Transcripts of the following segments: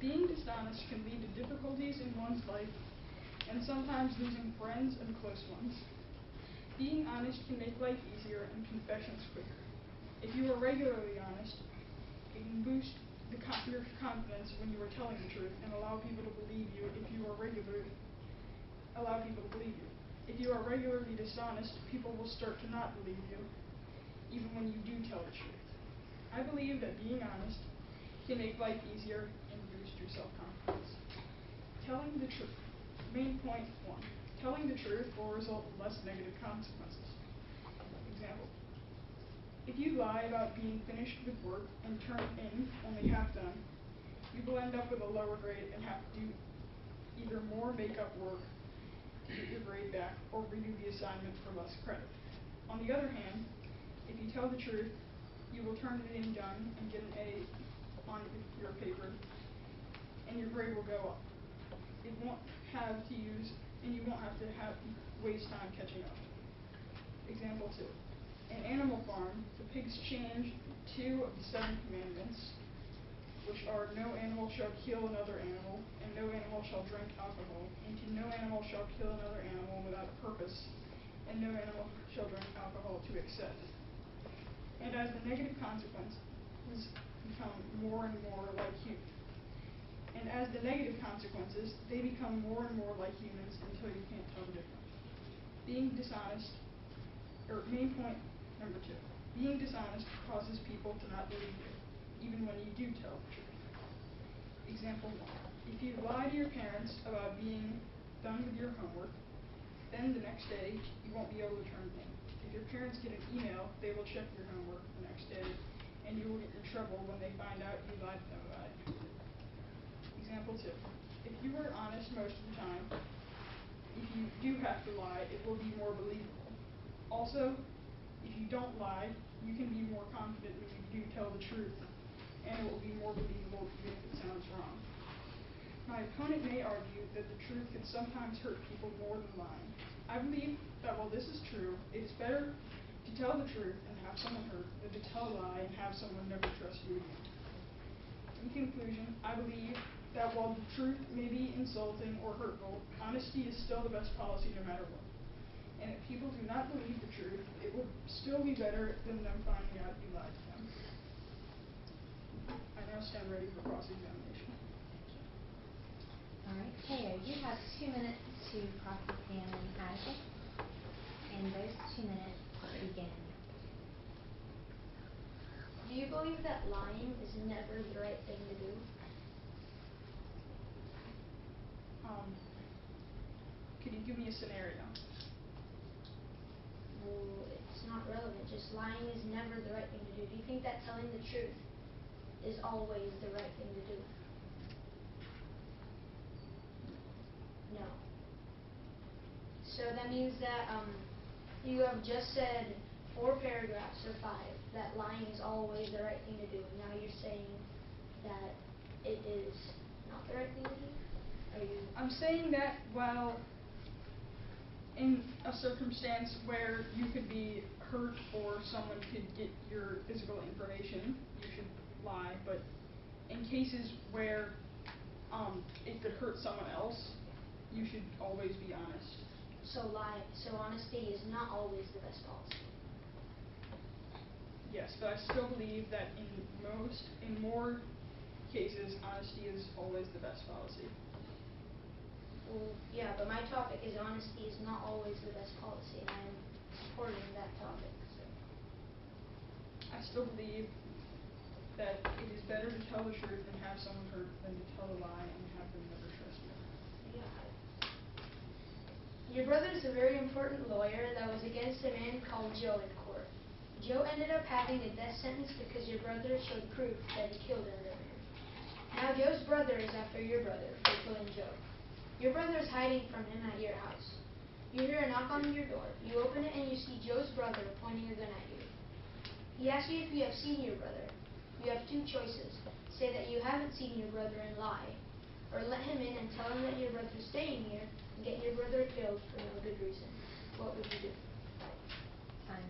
Being dishonest can lead to difficulties in one's life and sometimes losing friends and close ones. Being honest can make life easier and confessions quicker. If you are regularly honest, it can boost your confidence when you are telling the truth and allow people to believe you if you are regularly dishonest, people will start to not believe you, even when you do tell the truth. I believe that being honest can make life easier and boost your self-confidence. Telling the truth. Main point 1. Telling the truth will result in less negative consequences. Example. If you lie about being finished with work and turn in only half done, you will end up with a lower grade and have to do either more makeup work to get your grade back or redo the assignment for less credit. On the other hand, if you tell the truth, you will turn it in done and get an A on your paper, and your grade will go up. You won't have to waste time catching up. Example 2. In Animal Farm, the pigs changed 2 of the 7 commandments, which are no animal shall kill another animal, and no animal shall drink alcohol, into no animal shall kill another animal without a purpose, and no animal shall drink alcohol to excess. And as the negative consequences become more and more like humans, they become more and more like humans until you can't tell the difference. Main point number 2. Being dishonest causes people to not believe you, even when you do tell the truth. Example 1. If you lie to your parents about being done with your homework, then the next day you won't be able to turn it in. If your parents get an email, they will check your homework the next day, and you will get in trouble when they find out you lied to them about it. Example 2. If you are honest most of the time, if you do have to lie, it will be more believable. Also, if you don't lie, you can be more confident when you do tell the truth, and it will be more believable even if it sounds wrong. My opponent may argue that the truth can sometimes hurt people more than lying. I believe that while this is true, it is better to tell the truth and have someone hurt than to tell a lie and have someone never trust you again. In conclusion, I believe that while the truth may be insulting or hurtful, honesty is still the best policy no matter what. And if people do not believe the truth, it would still be better than them finding out you lied to them. I now stand ready for cross-examination. All right, Teo, you have 2 minutes to cross-examine Isaac, and those 2 minutes begin. Do you believe that lying is never the right thing to do? Could you give me a scenario? Well, it's not relevant. Just lying is never the right thing to do. Do you think that telling the truth is always the right thing to do? No. So that means that you have just said 4 paragraphs or 5 that lying is always the right thing to do. Now you're saying that it is not the right thing to do? I'm saying that, well, in a circumstance where you could be hurt or someone could get your physical information, you should lie. But in cases where it could hurt someone else, you should always be honest. So honesty is not always the best policy. Yes, but I still believe that in more cases, honesty is always the best policy. Well, yeah, but my topic is honesty is not always the best policy, and I'm supporting that topic. So. I still believe that it is better to tell the truth and have someone hurt than to tell a lie and have them never trust you. Yeah. Your brother is a very important lawyer that was against a man called Joe in court. Joe ended up having a death sentence because your brother showed proof that he killed another man. Now Joe's brother is after your brother for killing Joe. Your brother is hiding from him at your house. You hear a knock on your door. You open it and you see Joe's brother pointing a gun at you. He asks you if you have seen your brother. You have 2 choices. Say that you haven't seen your brother and lie, or let him in and tell him that your brother is staying here and get your brother killed for no good reason. What would you do? Time.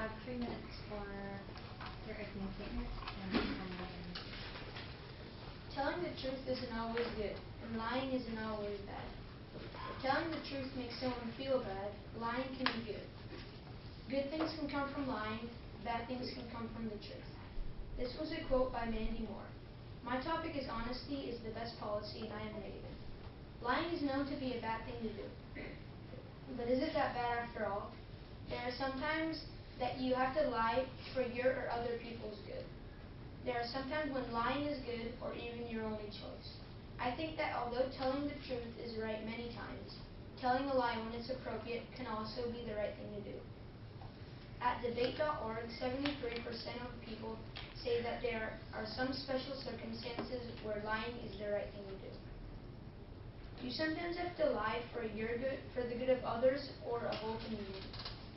have 3 minutes for your opening statement and then Telling the truth isn't always good, and lying isn't always bad. If telling the truth makes someone feel bad, lying can be good. Good things can come from lying, bad things can come from the truth. This was a quote by Mandy Moore. My topic is honesty is the best policy, and I am negative. Lying is known to be a bad thing to do. But is it that bad after all? There are some times that you have to lie for your or other people's good. There are some times when lying is good or even your only choice. I think that although telling the truth is right many times, telling a lie when it's appropriate can also be the right thing to do. At debate.org, 73% of people say that there are some special circumstances where lying is the right thing to do. You sometimes have to lie for your good, for the good of others or a whole community.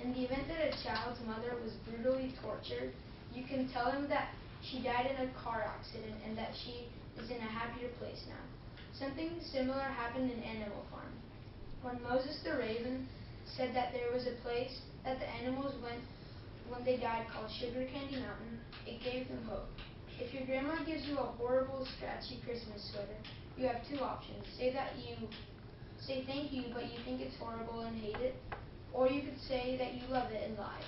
In the event that a child's mother was brutally tortured, you can tell them that she died in a car accident and that she is in a happier place now. Something similar happened in Animal Farm. When Moses the raven said that there was a place that the animals went when they died called Sugar Candy Mountain, it gave them hope. If your grandma gives you a horrible, scratchy Christmas sweater, you have two options. Say thank you, but you think it's horrible and hate it, or you could say that you love it and lie.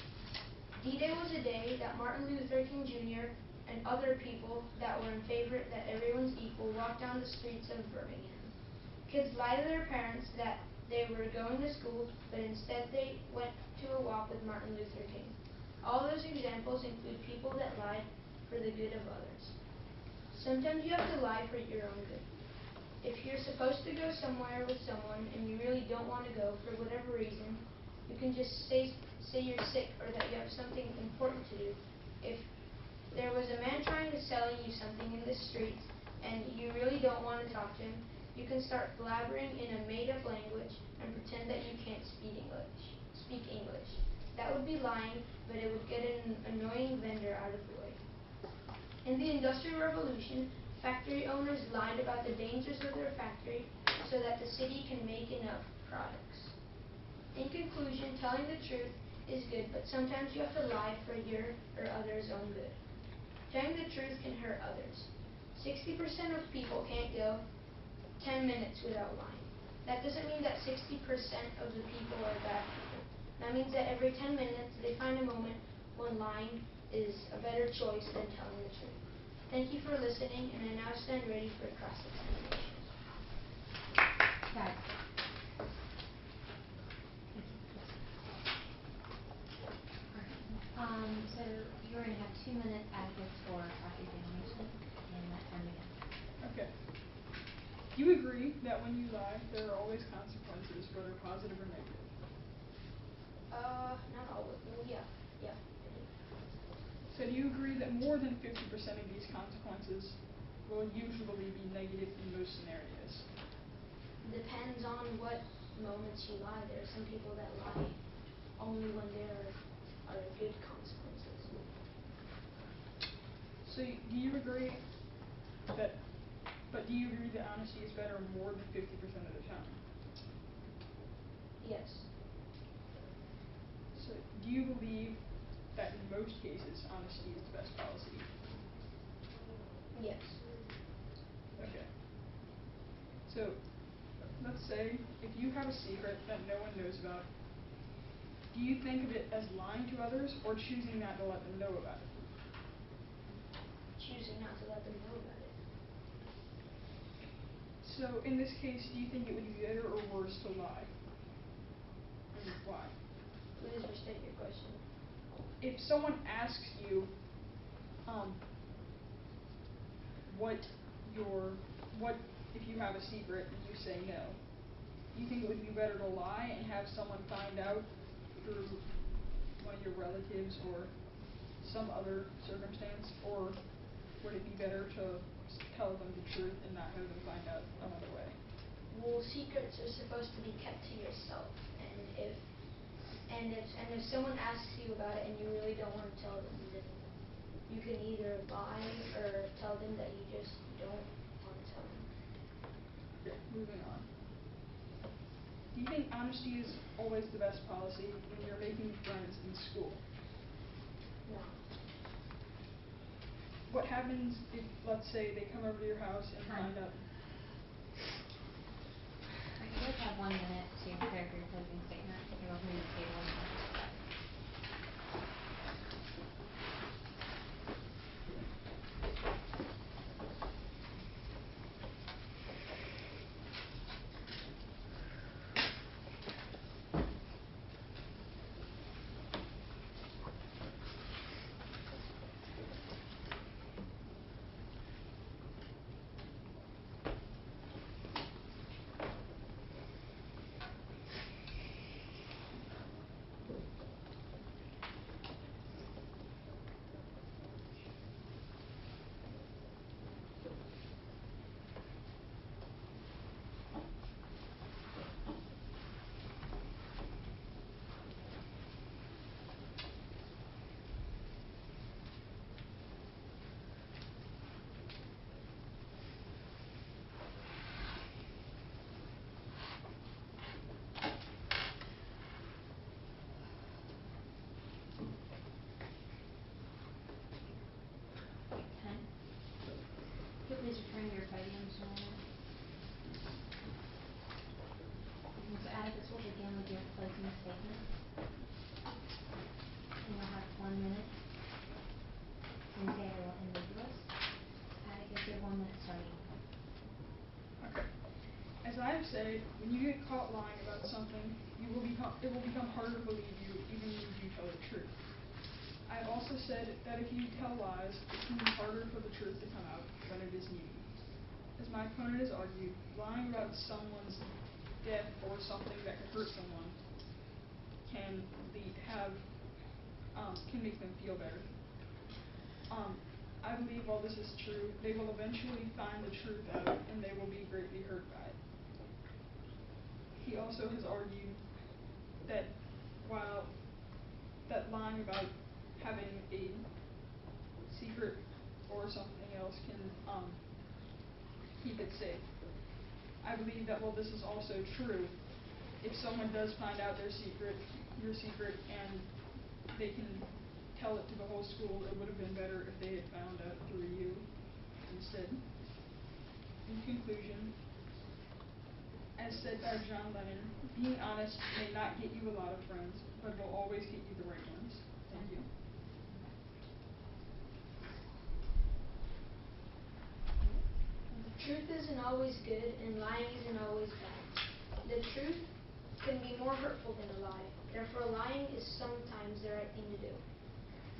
D-Day was a day that Martin Luther King Jr. and other people that were in favor that everyone's equal walked down the streets of Birmingham. Kids lied to their parents that they were going to school, but instead they went to a walk with Martin Luther King. All those examples include people that lied for the good of others. Sometimes you have to lie for your own good. If you're supposed to go somewhere with someone and you really don't want to go for whatever reason, you can just say you're sick or that you have something important to do. If there was a man trying to sell you something in the streets and you really don't want to talk to him, you can start blabbering in a made-up language and pretend that you can't speak English. That would be lying, but it would get an annoying vendor out of the way. In the Industrial Revolution, factory owners lied about the dangers of their factory so that the city can make enough products. In conclusion, telling the truth is good, but sometimes you have to lie for your or others' own good. Telling the truth can hurt others. 60% of people can't go 10 minutes without lying. That doesn't mean that 60% of the people are bad people. That means that every 10 minutes they find a moment when lying is a better choice than telling the truth. Thank you for listening, and I now stand ready for cross-examination. guys. So you're going to have 2 minutes advocates for cross-examination, and that time begins. Okay. Do you agree that when you lie, there are always consequences, whether positive or negative? Not always. Well, yeah, I do. So do you agree that more than 50% of these consequences will usually be negative in most scenarios? Depends on what moments you lie. There are some people that lie only when there are good consequences. So do you agree that honesty is better more than 50% of the time? Yes. So do you believe that in most cases honesty is the best policy? Yes. Okay. So let's say if you have a secret that no one knows about, do you think of it as lying to others or choosing not to let them know about it? Choosing not to let them know about it. So in this case, do you think it would be better or worse to lie? And why? Please restate your question. If someone asks you what if you have a secret and you say no, do you think it would be better to lie and have someone find out through one of your relatives or some other circumstance, or would it be better to tell them the truth and not have them find out another way? Well, secrets are supposed to be kept to yourself, and if someone asks you about it and you really don't want to tell them, then you can either lie or tell them that you just don't want to tell them. Okay, moving on. Do you think honesty is always the best policy when you're making friends in school? No. What happens if, let's say, they come over to your house and Time. find out? Alright, you guys have 1 minute to prepare for your closing statement. You're welcome to the table and all that stuff. Okay. Could you please return to your podiums in a moment? Ms. Atticus will begin with your closing statement. And you'll have 1 minute. And Taylor will end with yours. Atticus, you have 1 minute starting. Okay. As I have said, when you get caught lying about something, it will become harder to believe you even when you tell the truth. I have also said that if you tell lies, it can be harder for the truth to come out when it is needed. As my opponent has argued, lying about someone's death or something that could hurt someone can make them feel better. I believe while this is true, they will eventually find the truth out and they will be greatly hurt by it. He also has argued that lying about having a secret or something else can keep it safe. I believe that while this is also true, if someone does find out your secret, and they can tell it to the whole school, it would have been better if they had found out through you instead. In conclusion, as said by John Lennon, being honest may not get you a lot of friends, but will always get you the right ones. Thank you. Truth isn't always good, and lying isn't always bad. The truth can be more hurtful than a lie. Therefore, lying is sometimes the right thing to do.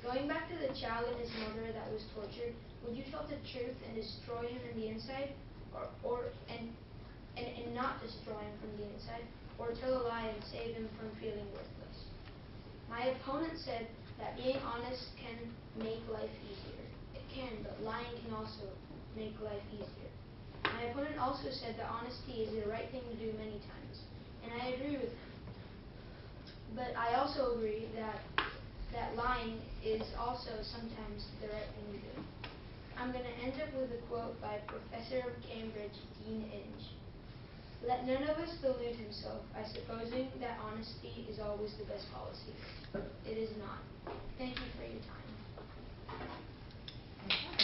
Going back to the child and his mother that was tortured, would you tell the truth and destroy him in the inside, and not destroy him from the inside, or tell a lie and save him from feeling worthless? My opponent said that being honest can make life easier. It can, but lying can also make life easier. My opponent also said that honesty is the right thing to do many times, and I agree with him. But I also agree that lying is also sometimes the right thing to do. I'm going to end up with a quote by Professor of Cambridge, Dean Inge. Let none of us delude himself by supposing that honesty is always the best policy. It is not. Thank you for your time. Okay.